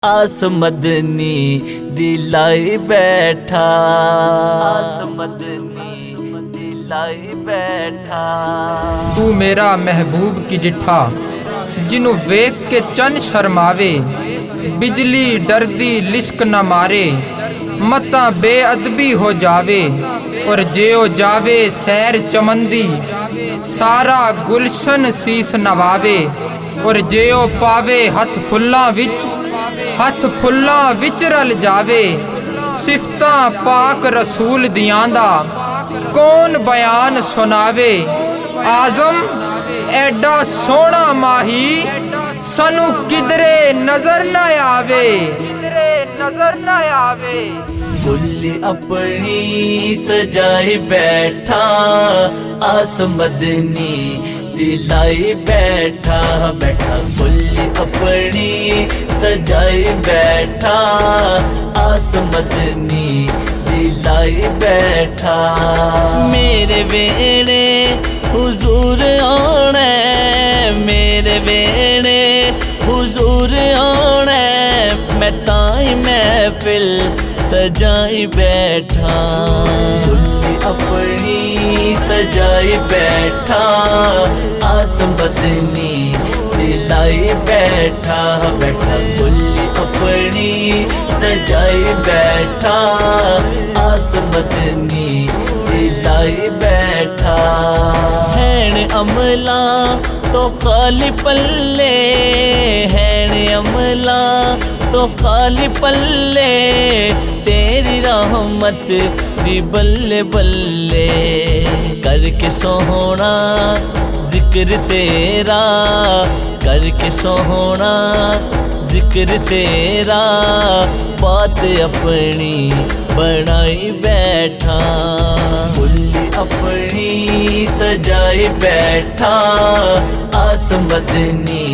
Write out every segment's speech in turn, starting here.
आस मदनी दिलाई बैठा, आस मदनी दिलाई बैठा। तू मेरा महबूब की डिठा जिन्हों वेख के चन शर्मावे, बिजली डरदी लिश्क न मारे, मता बेअदबी हो जावे। और जेओ जावे सैर चमंदी, सारा गुलशन सीस नवावे। और जेओ पावे हथ फुल्लां विच रल जावे। सिफतां पाक रसूल दियां दा कौन बयान सुनावे। आज़म एडा सोना माही सानू किधरे नजर न आवे, नजर न आवे। गुल्ली अपनी सजाई बैठा, आस मदनी दिलाई बैठा बैठा। गुल्ली अपनी सजाई बैठा, आस मदनी दिलाई बैठा। मेरे वेड़े हुजूर आना, मेरे वेड़े हुजूर आना, मैं ताई महफिल सजाई बैठा। गुल्ली अपनी सजाई बैठा, आस मदनी दिलाई बैठा बैठा। गुल्ली अपनी सजाई बैठा, आस मदनी दिलाई बैठा। हैन अमला तो खाली पल्ले, हैन अमला तो खाली पल्ले, तेरी रहमत दी बल्ले बल्ले। करके सोहना जिक्र तेरा, करके सोहना जिक्र तेरा, बात अपनी बनाई बैठा। गुल्ली अपनी सजाई बैठा, आस मदनी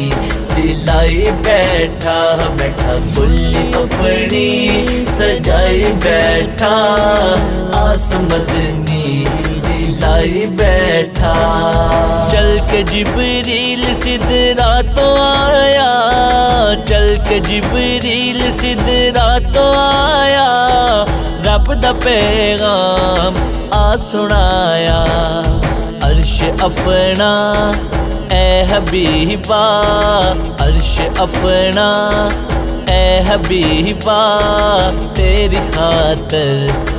दिलाई बैठा बैठा। गुल्ली अपनी सजाई बैठा, आस मदनी दिलाई बैठा। चल के जिब्रील सिदरा तो आया, चल के जिब्रील सिदरा तो आया, रब दा पैगाम आ सुनाया। अर्श अपना ए हबीबा, अर्श अपना ए हबीबा, तेरी खातर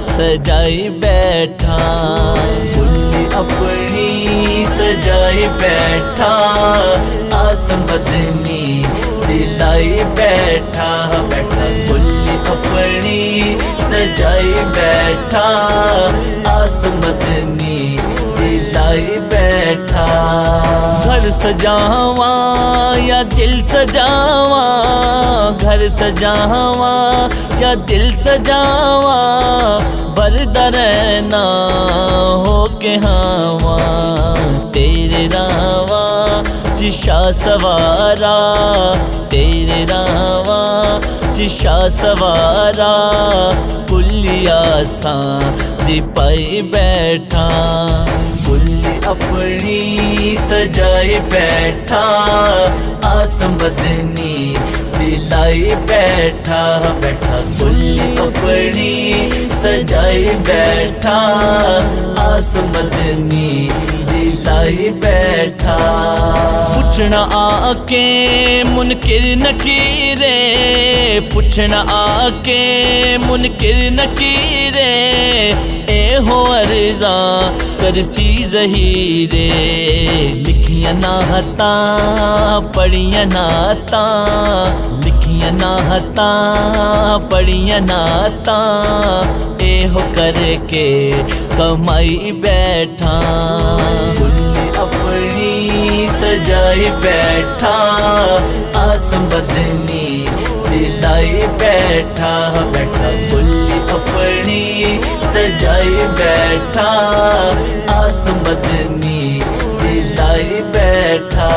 सजाई बैठा। गुल्ली अपनी सजाई बैठा, आस मदनी दिलाई बैठा बैठा। गुल्ली अपनी सजाई बैठा, आस मदनी दिलाई बैठा। घर सजावा या दिल सजावा, घर सजावा या दिल सजावा, बरदा रहना हो के हावा। तेरे रावा चिशा सवारा, तेरे रावा चिशा सवारा, कुलिया सा दिपाई बैठा। गुल्ली अपनी सजाई बैठा, आस मदनी दिलाई बैठा बैठा। गुल्ली अपनी सजाई बैठा, आस मदनी दिलाई बैठा। पुछना आके मुनकिर नकीरे, पुछना आके मुनकिर नकीरे, ए हो अर्ज़ा करसी ज़हीरे। लिखियां नाहता पढ़ियां नाता, लिखियां नाहता पढ़ियां नाता, ए हो करके कमाई बैठा। गुल्ली अपनी सजाई बैठा, आस मदनी दिलाई बैठा बैठा। गुल्ली अपनी सजाई बैठा, आस मदनी दिलाई बैठा।